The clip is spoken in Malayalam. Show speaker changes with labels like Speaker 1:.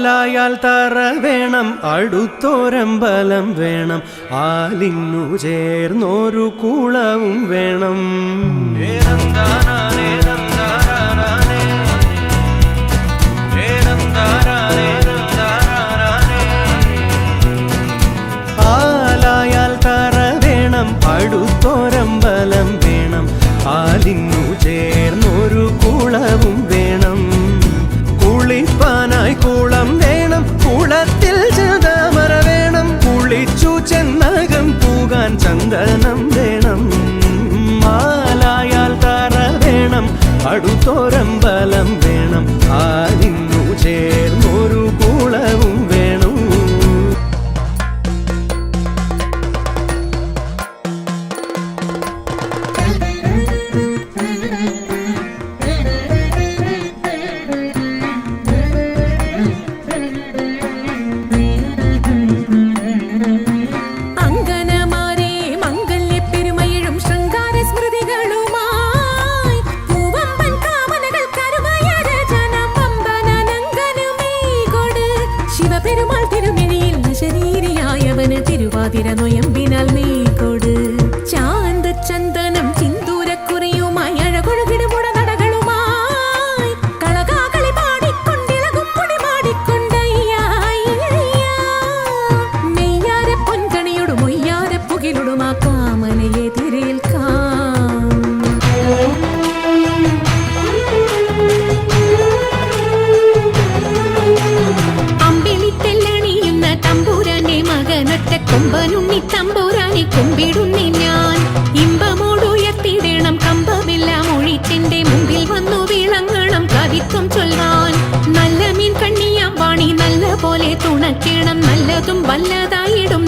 Speaker 1: ആലായാൽ തറ വേണം, അടുത്തോരമ്പലം വേണം, ആലിന്നു ചേർന്നൊരു കുളവും വേണം. ആലായാൽ തറ വേണം, അടുത്തോരമ്പലം വേണം, ആലിന്നു ചേർന്നൊരു കുളവും വേണം. കുളിപ്പാനായി കുളം വേണം, കുളത്തിൽ ചന്ദമര വേണം, കുളിച്ചു ചെന്നകം പൂകാൻ ചന്ദനം വേണം. ആലായാൽ തറ വേണം, അടുത്തോരമ്പലം വേണം, ആലിന്നു ചേർന്നൊരു കുളവും വേണം.
Speaker 2: തിരുവാതിരനൊയമ്പിനാൽ മേകൊട് ചാന്ത ചന്ദനം ചിന്തൂരക്കുറിയുമായി അഴകൊഴുകിടുമുട നടകളുമായി കളകാകളി പാടിക്കൊണ്ടിളകും പൊടി മെയ്യാര പൊൻകണിയോടും മൊയ്യാര പുകിലൊടും ആ കാമനയെ തിരേൽക്കാം. അമ്പിളിത്തെല്ലണിയുന്ന തമ്പൂരാന്റെ മകനൊറ്റ കൊമ്പനുണ്ണി തമ്പൂരാനെ കുമ്പിടുന്നി ഞാൻ. ഇമ്പമോടുയർത്തിടണം കമ്പമെല്ലാം ഒഴിച്ചെന്റെ മുമ്പിൽ വന്നു വിളങ്ങണം കവിത്വം ചൊല്ലാൻ. നല്ല മീൻ കണ്ണിയാം വാണി നല്ല പോലെ തുണയ്ക്കണം, നല്ലതും വല്ലതായിടും